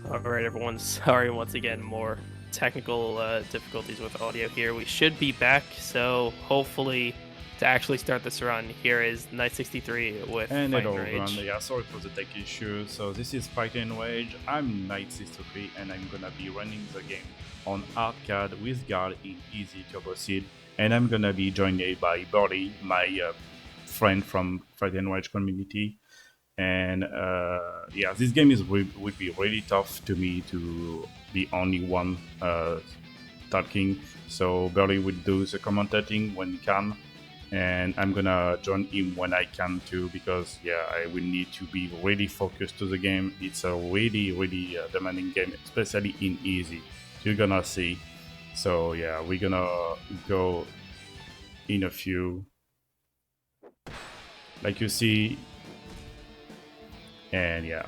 Alright everyone, sorry once again, more technical difficulties with audio here. We should be back, so hopefully to actually start this run, here is Night63 with And Fight hello and everyone, Rage. yeah, sorry for the tech issue. So this is Fight and Rage. I'm Night63 and I'm gonna be running the game on arcade with guard in easy turbo seed. And I'm gonna be joined by Birdie, my friend from Fight and Rage community. And yeah, this game would be really tough to me to be only one talking. So Birdie will do the commentating when he can, and I'm gonna join him when I can too, because yeah, I will need to be really focused to the game. It's a really demanding game, especially in easy. You're gonna see. So yeah, we're gonna go in a few, like you see, and yeah,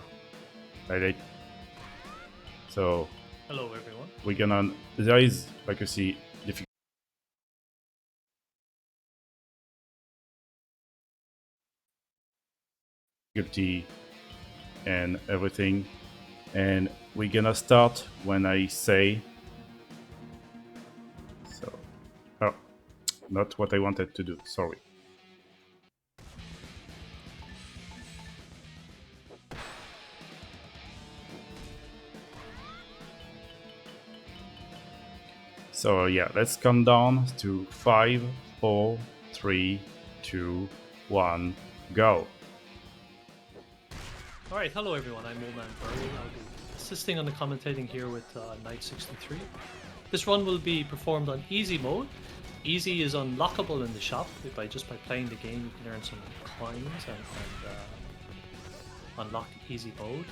like it. So Hello, everyone. we're gonna. There is, like you see, difficulty and everything. And we're gonna start when I say. So, oh, not what I wanted to do. Sorry. So yeah, let's count down to 5, 4, 3, 2, 1, go. All right, hello, everyone. I'm Old Man Burley. I'll be assisting on the commentating here with Night63. This run will be performed on easy mode. Easy is unlockable in the shop by playing the game. You can earn some coins and unlock easy mode.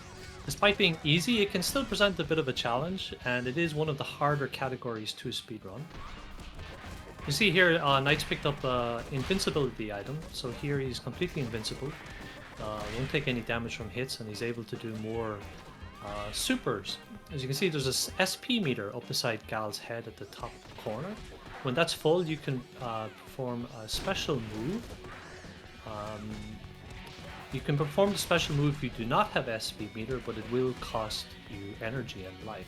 Despite being easy, it can still present a bit of a challenge, and it is one of the harder categories to speedrun. You see here, Knight's picked up invincibility item, so here he's completely invincible. Won't take any damage from hits, and he's able to do more supers. As you can see, there's a SP meter up beside Gal's head at the top corner. When that's full, you can perform a special move. You can perform the special move if you do not have SP meter, but it will cost you energy and life.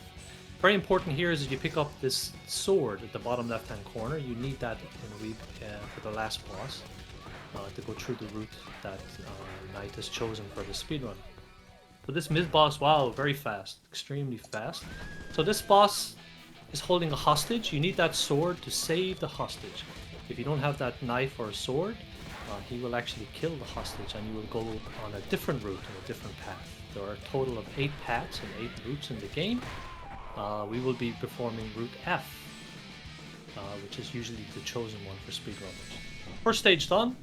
Very important here is that you pick up this sword at the bottom left hand corner. You need that for the last boss to go through the route that Knight has chosen for the speedrun. So this mid-boss, wow, very fast, extremely fast. So this boss is holding a hostage. You need that sword to save the hostage. If you don't have that knife or a sword, he will actually kill the hostage, and you will go on a different route and a different path. There are a total of 8 paths and 8 routes in the game. We will be performing route F, which is usually the chosen one for speedrunners. First stage done.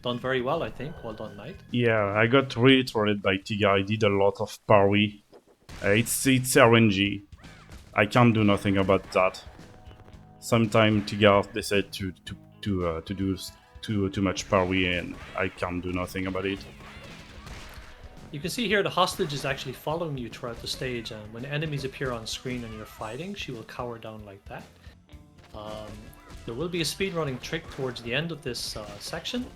Done very well, I think. Well done, Knight. Yeah, I got really trolled by Tiga. I did a lot of parry. It's RNG. I can't do nothing about that. Sometimes Tiga decide to do too much parry, and I can't do nothing about it. You can see here the hostage is actually following you throughout the stage, and when enemies appear on screen and you're fighting, she will cower down like that. There will be a speedrunning trick towards the end of this section,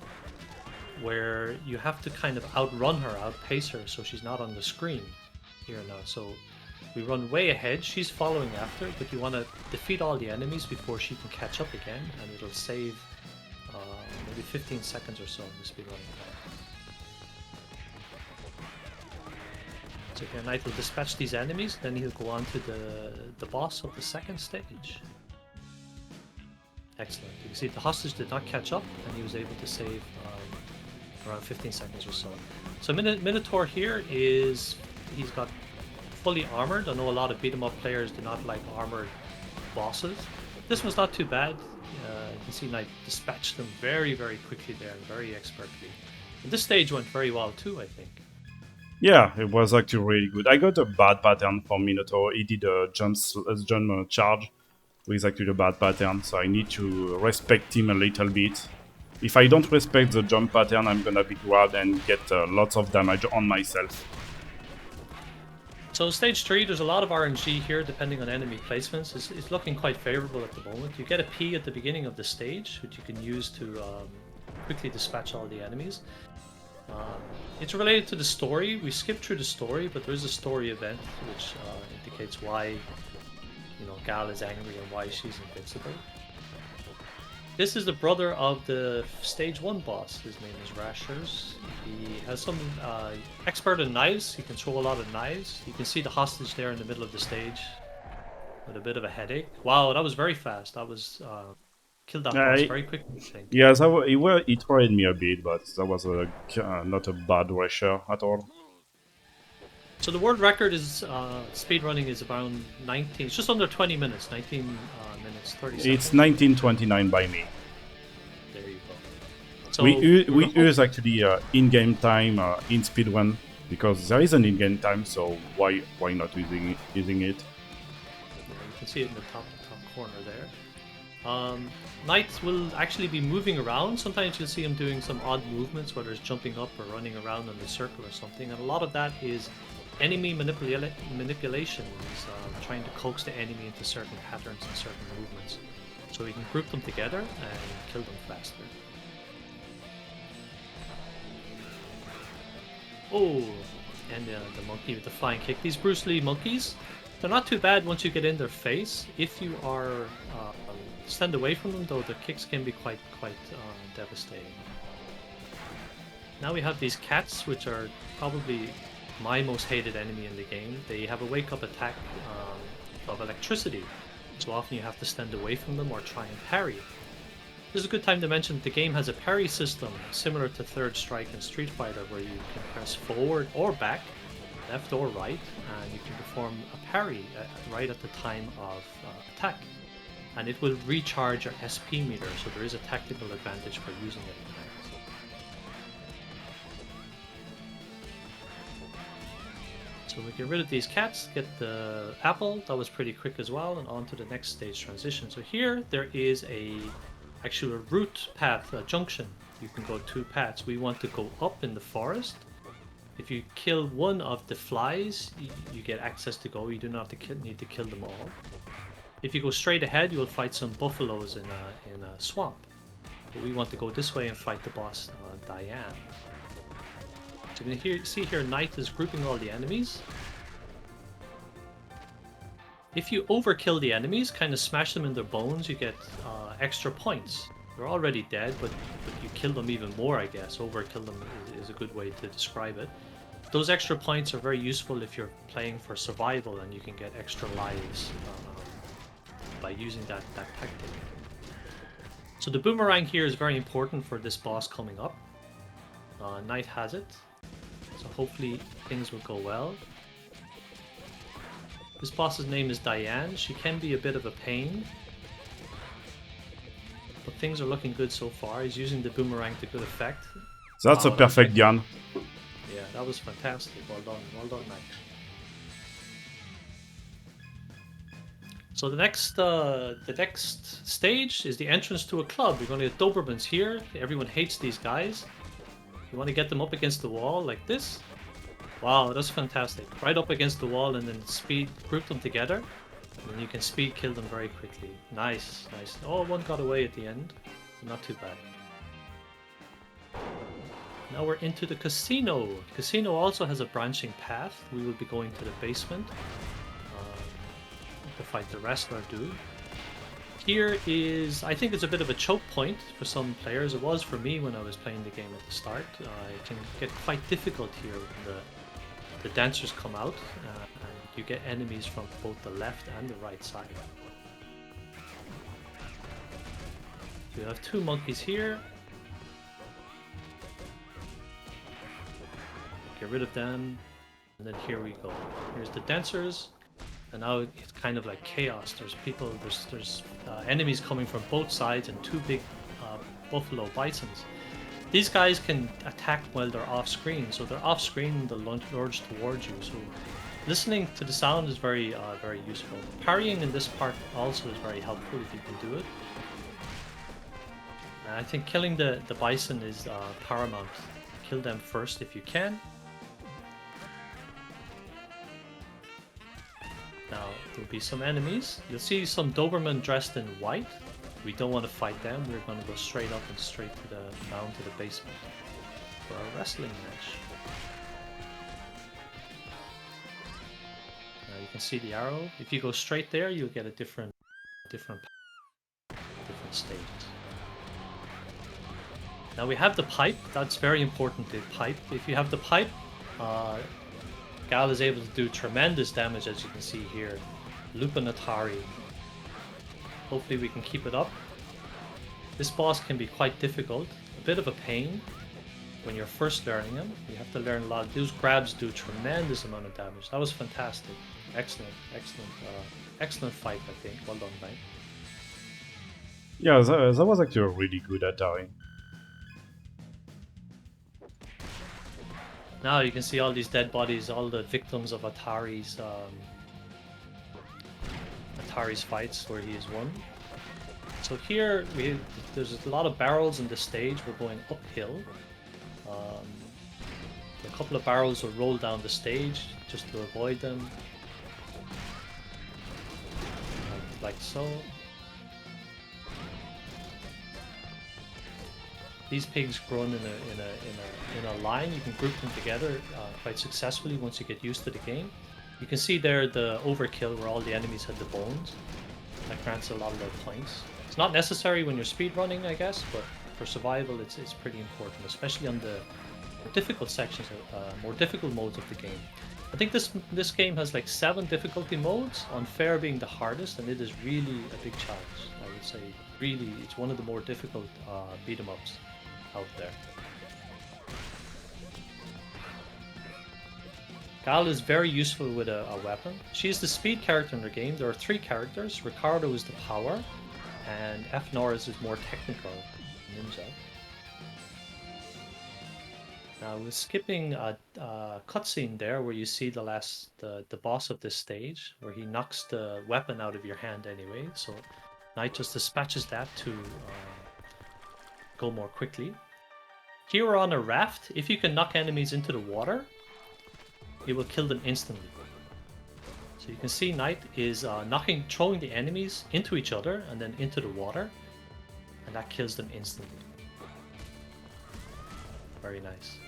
where you have to kind of outrun her, outpace her, so she's not on the screen here now. So we run way ahead, she's following after, but you want to defeat all the enemies before she can catch up again, and it'll save maybe 15 seconds or so in the speedrunning time. So here Knight will dispatch these enemies, then he'll go on to the boss of the second stage. Excellent. You can see the hostage did not catch up, and he was able to save around 15 seconds or so. So Minotaur here he's got fully armored. I know a lot of beat 'em up players do not like armored bosses. This one's not too bad. You can see Knight dispatched them very quickly there, and very expertly. And this stage went very well too, I think. Yeah, it was actually really good. I got a bad pattern from Minotaur. He did a jump charge with actually a bad pattern, so I need to respect him a little bit. If I don't respect the jump pattern, I'm gonna be grabbed and get lots of damage on myself. So stage 3, there's a lot of RNG here depending on enemy placements. It's looking quite favorable at the moment. You get a P at the beginning of the stage, which you can use to quickly dispatch all the enemies. It's related to the story. We skipped through the story, but there's a story event which indicates why, Gal is angry and why she's invincible. This is the brother of the stage 1 boss. His name is Rashers. He has some expert in knives. He can throw a lot of knives. You can see the hostage there in the middle of the stage with a bit of a headache. Wow, that was very fast. That was killed that boss very quickly, I think. Yes, it worried me a bit, but that was not a bad rusher at all. So the world record is speedrunning is around 19. It's just under 20 minutes. 19 minutes 30 seconds. It's 1929 by me. There you go. So we use actually in-game time in speedrun because there is an in-game time. So why not using it? Yeah, you can see it in the top corner there. Knights will actually be moving around. Sometimes you'll see him doing some odd movements, whether it's jumping up or running around in a circle or something. And a lot of that is enemy manipulation. He's trying to coax the enemy into certain patterns and certain movements. So we can group them together and kill them faster. Oh, and the monkey with the flying kick. These Bruce Lee monkeys, they're not too bad once you get in their face. If you are stand away from them, though, the kicks can be quite devastating. Now we have these cats, which are probably my most hated enemy in the game. They have a wake-up attack of electricity, so often you have to stand away from them or try and parry. This is a good time to mention that the game has a parry system similar to Third Strike and Street Fighter, where you can press forward or back, left or right, and you can perform a parry right at the time of attack. And it will recharge your SP meter, so there is a tactical advantage for using it. So we get rid of these cats, get the apple. That was pretty quick as well, and on to the next stage transition. So here there is actually a route path, a junction. You can go 2 paths. We want to go up in the forest. If you kill one of the flies, you get access to go. You do not need to kill them all. If you go straight ahead, you will fight some buffaloes in a swamp. But we want to go this way and fight the boss, Diane. So you can see here, Knight is grouping all the enemies. If you overkill the enemies, kind of smash them in their bones, you get extra points. They're already dead, but you kill them even more, I guess. Overkill them is a good way to describe it. Those extra points are very useful if you're playing for survival, and you can get extra lives by using that tactic. So the boomerang here is very important for this boss coming up. Knight has it, so hopefully things will go well. This boss's name is Diane. She can be a bit of a pain, but things are looking good so far. He's using the boomerang to good effect. That's a perfect gun. Yeah, that was fantastic. Well done, Knight. So the next stage is the entrance to a club. We're going to get Dobermans here. Everyone hates these guys. You want to get them up against the wall like this. Wow, that's fantastic. Right up against the wall, and then group them together. And then you can speed kill them very quickly. Nice, nice. Oh, one got away at the end. Not too bad. Now we're into the casino. The casino also has a branching path. We will be going to the basement to fight the wrestler dude. Here is, I think it's a bit of a choke point for some players. It was for me when I was playing the game at the start. It can get quite difficult here when the dancers come out and you get enemies from both the left and the right side. So you have 2 monkeys here. Get rid of them, and then here we go. Here's the dancers. And now it's kind of like chaos. There's enemies coming from both sides and 2 big buffalo bisons. These guys can attack while they're off screen. So they're off screen, they'll lunge towards you. So listening to the sound is very useful. Parrying in this part also is very helpful if you can do it. And I think killing the bison is paramount. Kill them first if you can. Now, there'll be some enemies. You'll see some Doberman dressed in white. We don't want to fight them. We're going to go straight up and straight down to the basement. for a wrestling match. Now you can see the arrow. If you go straight there, you'll get a different stages. Now we have the pipe. That's very important, the pipe. If you have the pipe, Gal is able to do tremendous damage, as you can see here. Lupinatari. Hopefully we can keep it up. This boss can be quite difficult, a bit of a pain when you're first learning him. You have to learn a lot. Those grabs do a tremendous amount of damage. That was fantastic. Excellent, excellent fight, I think. Well done, Knight. Yeah, that was actually a really good Atari. Now you can see all these dead bodies, all the victims of Atari's fights where he has won. So here there's a lot of barrels in the stage. We're going uphill. A couple of barrels will roll down the stage just to avoid them, like so. These pigs run in a line. You can group them together quite successfully once you get used to the game. You can see there the overkill where all the enemies had the bones. That grants a lot of their points. It's not necessary when you're speedrunning, I guess, but for survival it's pretty important, especially on the more difficult sections, more difficult modes of the game. I think this game has like 7 difficulty modes, Unfair being the hardest, and it is really a big challenge. I would say really it's one of the more difficult beat 'em ups out there. Gal is very useful with a weapon. She is the speed character in the game. There are 3 characters. Ricardo is the power, and F. Norris is more technical, ninja. Now we're skipping a cutscene there where you see the boss of this stage, where he knocks the weapon out of your hand anyway. So Knight just dispatches that to go more quickly. Here we're on a raft. If you can knock enemies into the water, it will kill them instantly. So you can see Knight is throwing the enemies into each other and then into the water, and that kills them instantly. Very nice.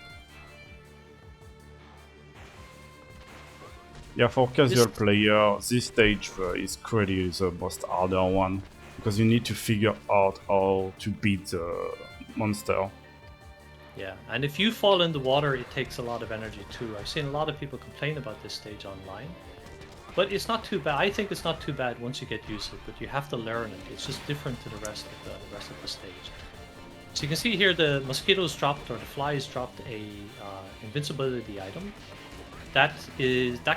Yeah, for casual player, this stage is clearly the most harder one, because you need to figure out how to beat the monster. Yeah, and if you fall in the water, it takes a lot of energy too. I've seen a lot of people complain about this stage online, but it's not too bad. I think it's not too bad once you get used to it, but you have to learn it. It's just different to the rest of the stage. So you can see here the mosquitoes dropped, or the flies dropped a invincibility item. That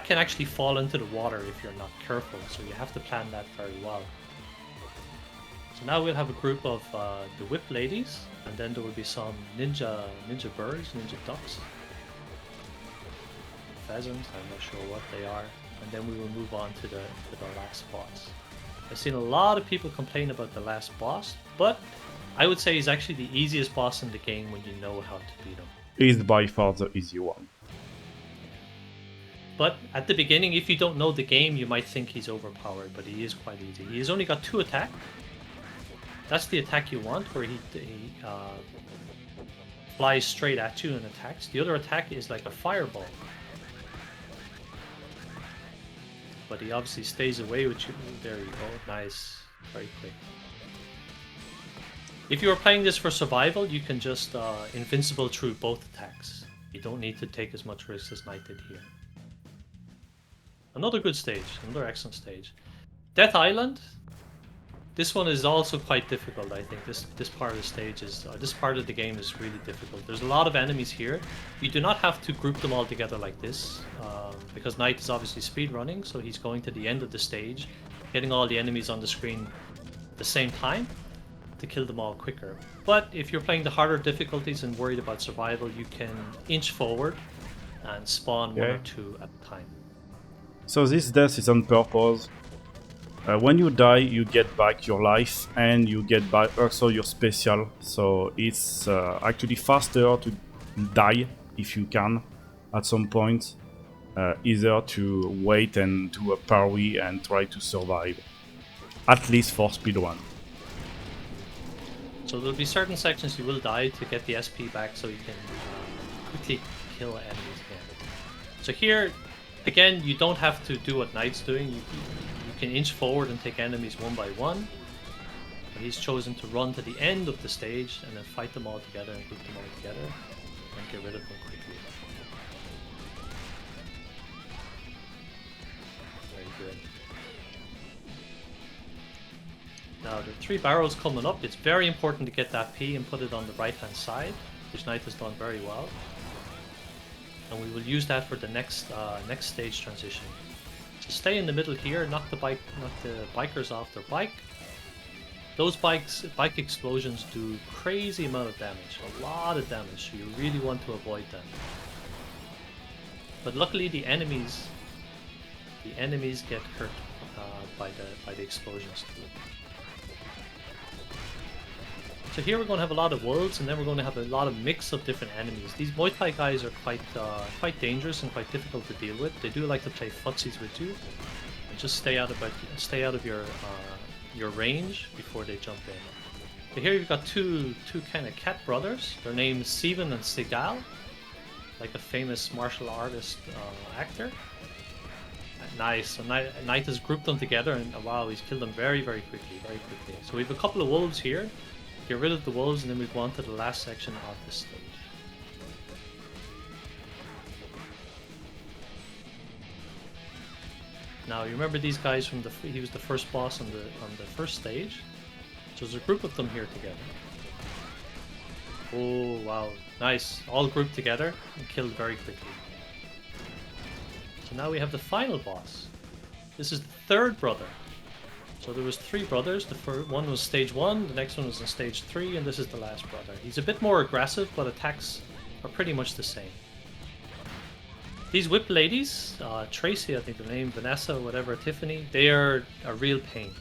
can actually fall into the water if you're not careful, so you have to plan that very well. So now we'll have a group of the whip ladies, and then there will be some ninja birds, ninja ducks, pheasants. I'm not sure what they are, and then we will move on to the last boss. I've seen a lot of people complain about the last boss, but I would say he's actually the easiest boss in the game when you know how to beat him. He's by far the easy one. But at the beginning, if you don't know the game, you might think he's overpowered, but he is quite easy. He's only got 2 attacks. That's the attack you want, where he flies straight at you and attacks. The other attack is like a fireball. But he obviously stays away with you. There you go. Nice. Very quick. If you are playing this for survival, you can just invincible through both attacks. You don't need to take as much risk as Knight did here. Another good stage. Another excellent stage. Death Island. This one is also quite difficult, I think. This part of the stage is, this part of the game is really difficult. There's a lot of enemies here. You do not have to group them all together like this, because Knight is obviously speedrunning, so he's going to the end of the stage, getting all the enemies on the screen at the same time to kill them all quicker. But if you're playing the harder difficulties and worried about survival, you can inch forward and spawn 1 or 2 at a time. So this death is on purpose. When you die, you get back your life, and you get back also your special. So it's actually faster to die if you can at some point, either to wait and do a parry and try to survive, at least for speedrun. So there'll be certain sections you will die to get the SP back, so you can quickly kill enemies again. So here, again, you don't have to do what Knight's doing. You can inch forward and take enemies one by one. But he's chosen to run to the end of the stage and then fight them all together and group them all together and get rid of them quickly. Very good. Now the 3 barrels coming up, it's very important to get that P and put it on the right hand side, which Knight has done very well. And we will use that for the next stage transition. So stay in the middle here, knock the bikers off their bike. Those bike explosions do crazy amount of damage, a lot of damage, so you really want to avoid them. But luckily the enemies get hurt by the explosions too. So here we're going to have a lot of wolves, and then we're going to have a lot of mix of different enemies. These Muay Thai guys are quite dangerous and quite difficult to deal with. They do like to play footsies with you, and just stay out of your range before they jump in. So here you've got two kind of cat brothers. Their names Steven and Segal, like a famous martial artist actor. Nice. So Knight has grouped them together, and wow, he's killed them very quickly. So we have a couple of wolves here. Get rid of the wolves, and then we go on to the last section of the stage. Now you remember these guys from he was the first boss on the first stage. So there's a group of them here together. Oh wow, nice! All grouped together and killed very quickly. So now we have the final boss. This is the 3rd brother. So there was 3 brothers. The first one was stage 1, the next one was in stage 3, and this is the last brother. He's a bit more aggressive, but attacks are pretty much the same. These whip ladies, Tracy, I think the name, Vanessa, whatever, Tiffany, they are a real pain,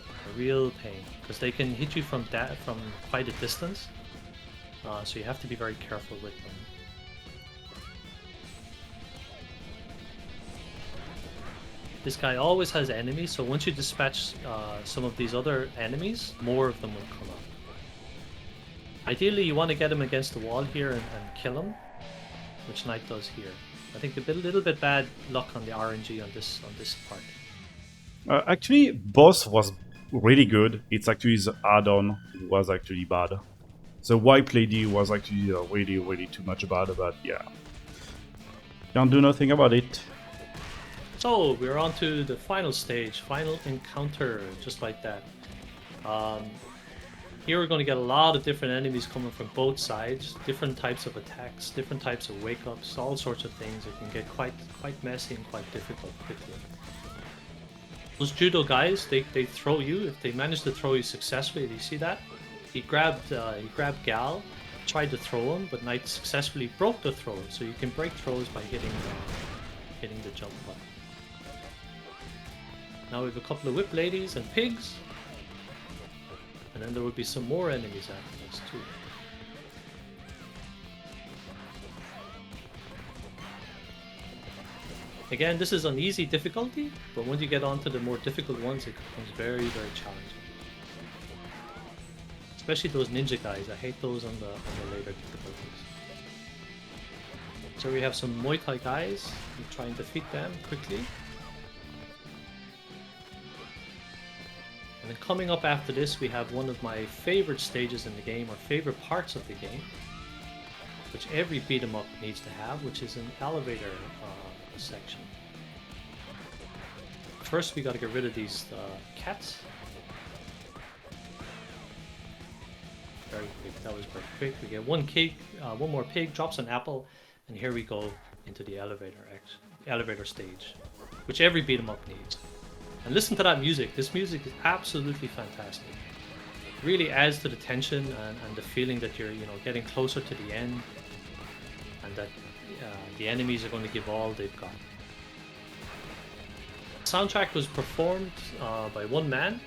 because they can hit you from quite a distance. So you have to be very careful with them. This guy always has enemies, so once you dispatch some of these other enemies, more of them will come up. Ideally, you want to get him against the wall here and kill him, which Knight does here. I think a little bit bad luck on the RNG on this part. Actually, boss was really good. It's actually the add-on was actually bad. The white lady was actually really too much bad, but yeah. Can't do nothing about it. So we're on to the final stage, final encounter, just like that. Here we're going to get a lot of different enemies coming from both sides, different types of attacks, different types of wake-ups, all sorts of things. It can get quite messy and quite difficult quickly. Those judo guys, they throw you. If they manage to throw you successfully, do you see that? He grabbed Gal, tried to throw him, but Knight successfully broke the throw. So you can break throws by hitting the jump button. Now we have a couple of whip ladies and pigs. And then there will be some more enemies after this too. Again, this is on easy difficulty, but once you get onto the more difficult ones, it becomes very challenging. Especially those ninja guys. I hate those on the later difficulties. So we have some Muay Thai guys. We try and defeat them quickly. And then coming up after this, we have one of my favorite stages in the game, or favorite parts of the game, which every beat 'em up needs to have, which is an elevator section. First, we got to get rid of these cats. Very quick. That was very quick. We get one more pig, drops an apple, and here we go into the elevator stage, which every beat 'em up needs. And listen to that music. This music is absolutely fantastic. It really adds to the tension and the feeling that you're, getting closer to the end, and that the enemies are going to give all they've got. The soundtrack was performed by one man,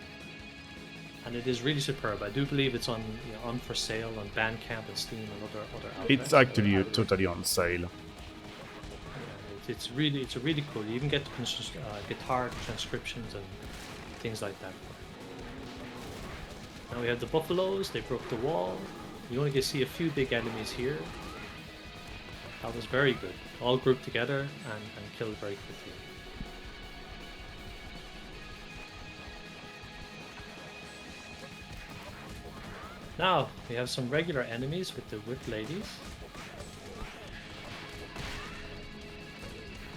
and it is really superb. I do believe it's on for sale on Bandcamp and Steam and other outlets. It's actually totally on sale. It's really cool. You even get guitar transcriptions and things like that. Now we have the buffaloes. They broke the wall. You only get to see a few big enemies here. That was very good. All grouped together and killed very quickly. Now, we have some regular enemies with the whip ladies.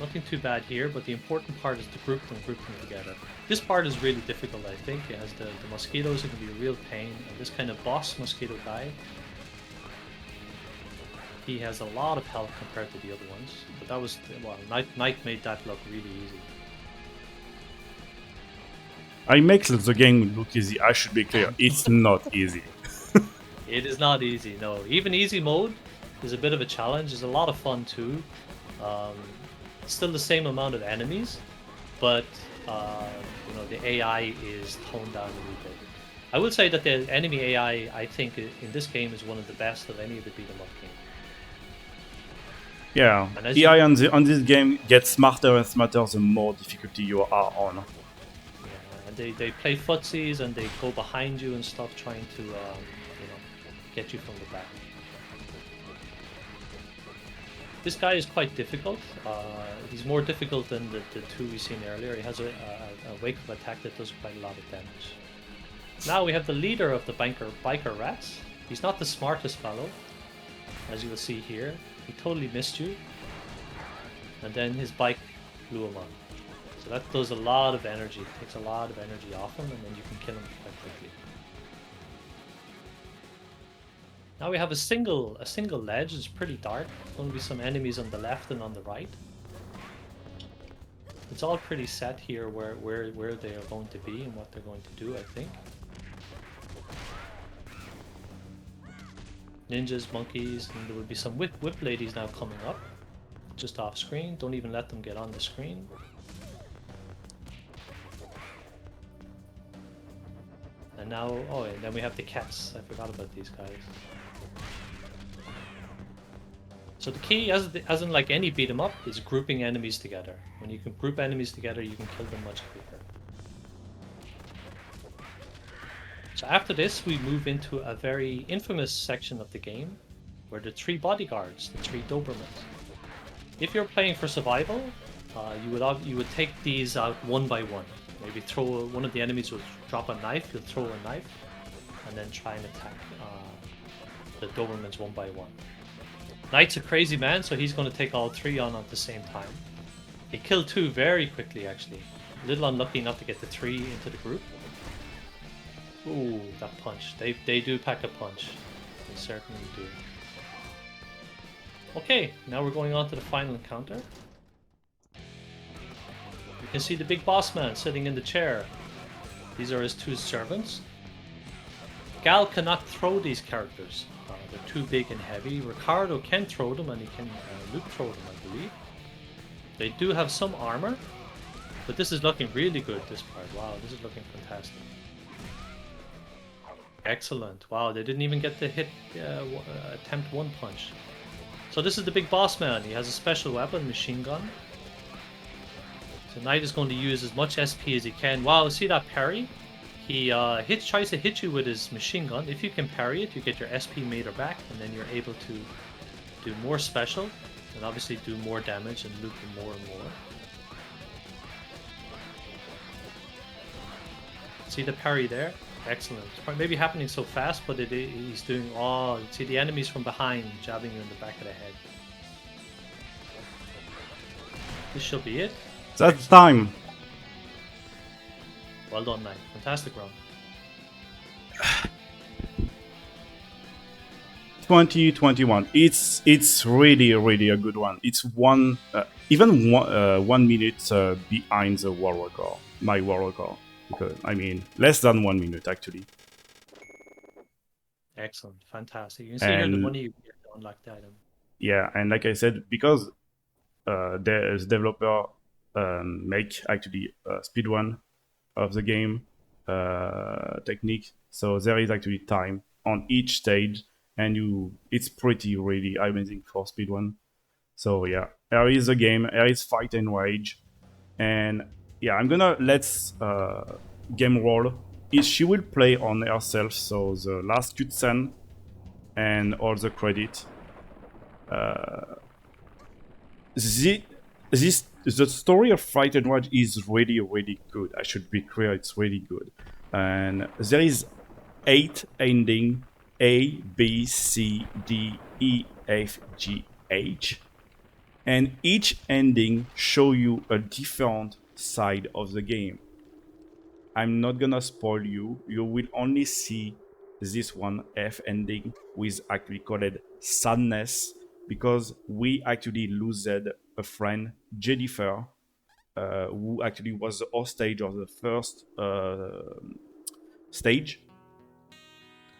Nothing too bad here, but the important part is to group them together. This part is really difficult, I think. It has the mosquitoes, it can be a real pain. And this kind of boss mosquito guy, he has a lot of health compared to the other ones. But that was, well, Night made that look really easy. I make the game look easy. I should be clear. It's not easy. It is not easy, no. Even easy mode is a bit of a challenge. It's a lot of fun too. Still the same amount of enemies, but you know, the AI is toned down a little bit. I would say that the enemy AI, I think, in this game is one of the best of any of the beat 'em up games. Yeah, And AI on this game gets smarter and smarter the more difficulty you are on. Yeah, and they play footsies and they go behind you and stuff, trying to you know, get you from the back. This guy is quite difficult. He's more difficult than the two we've seen earlier. He has a wake of attack that does quite a lot of damage. Now we have the leader of the biker rats. He's not the smartest fellow, as you will see here. He totally missed you, and then his bike blew him up. So that does a lot of energy. It takes a lot of energy off him, and then you can kill him quite quickly. Now we have a single ledge. It's pretty dark. Going to be some enemies on the left and on the right. It's all pretty set here where they are going to be and what they're going to do, I think. Ninjas, monkeys, and there will be some whip ladies now coming up. Just off screen. Don't even let them get on the screen. And now, oh, and then we have the cats. I forgot about these guys. So the key, as in like any beat 'em up, is grouping enemies together. When you can group enemies together, you can kill them much quicker. So after this, we move into a very infamous section of the game, where the 3 bodyguards, the 3 Dobermans. If you're playing for survival, you would take these out one by one. Maybe throw one of the enemies will drop a knife. You'll throw a knife, and then try and attack the Dobermans one by one. Knight's a crazy man, so he's going to take all 3 on at the same time. He killed 2 very quickly, actually. A little unlucky not to get the 3 into the group. Ooh, that punch. They do pack a punch. They certainly do. Okay, now we're going on to the final encounter. You can see the big boss man sitting in the chair. These are his 2 servants. Gal cannot throw these characters. They're too big and heavy. Ricardo can throw them, and he can Luke throw them, I believe. They do have some armor, but this is looking really good, this part. Wow, this is looking fantastic. Excellent. Wow, they didn't even get to attempt 1 punch. So this is the big boss man. He has a special weapon, machine gun. So Knight is going to use as much SP as he can. Wow, see that parry? He tries to hit you with his machine gun. If you can parry it, you get your SP meter back, and then you're able to do more special, and obviously do more damage and loot them more and more. See the parry there? Excellent. It's maybe happening so fast, but he's doing... Oh, see the enemies from behind jabbing you in the back of the head. This should be it. That's time. Well done, Knight. Fantastic round. 2021. It's really a good one. It's even 1 minute behind the world record, my world record. Because, I mean, less than 1 minute actually. Excellent, fantastic. You can see here the money you get to unlock the item. Yeah, and like I said, because the developer make actually a speedrun of the game technique, so there is actually time on each stage, and it's pretty really amazing for speedrun. So yeah, here is the game, here is Fight and Rage, and yeah, I'm gonna let's game roll. She will play on herself, so the last cutscene and all the credit. the the story of Fright and Rage is really really good. I should be clear, it's really good, and there is 8 ending: A, B, C, D, E, F, G, H, and each ending show you a different side of the game. I'm not gonna spoil you. You will only see this one F ending, with actually called sadness, because we actually losed a friend, Jennifer, who actually was the hostage of the first stage.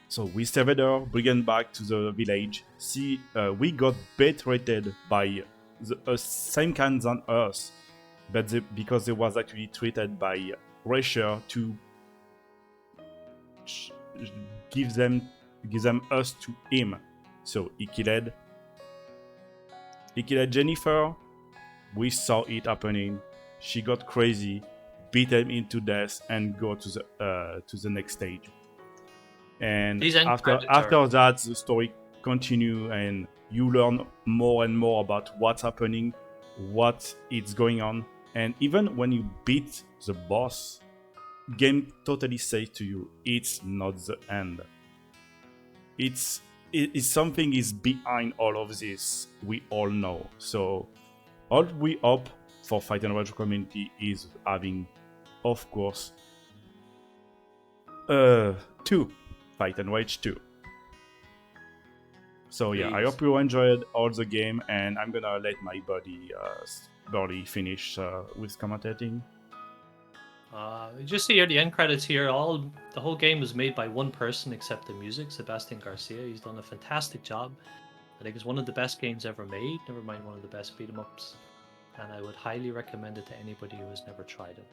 So we saved her, bring her back to the village. See, we got betrayed by the same kind than us, but because they was actually treated by Rasher to give them us to him. So he killed Jennifer. We saw it happening. She got crazy, beat him into death, and go to the next stage. And These end after credits are that, the story continue, and you learn more and more about what's happening, what is going on, and even when you beat the boss, game totally says to you, it's not the end. It's something is behind all of this. We all know. So all we hope for Fight and Rage community is having, of course, 2 Fight and Rage 2. So yeah, I Please. hope you enjoyed all the game, and I'm gonna let my buddy finish with commentating. You just see here the end credits here. The whole game was made by one person except the music, Sebastian Garcia. He's done a fantastic job. I think it's one of the best games ever made. Never mind one of the best beat 'em ups, and I would highly recommend it to anybody who has never tried it.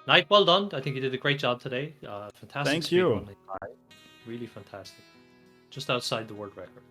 Knight, well done. I think you did a great job today. Fantastic Thank speed you. running. Really fantastic. Just outside the world record.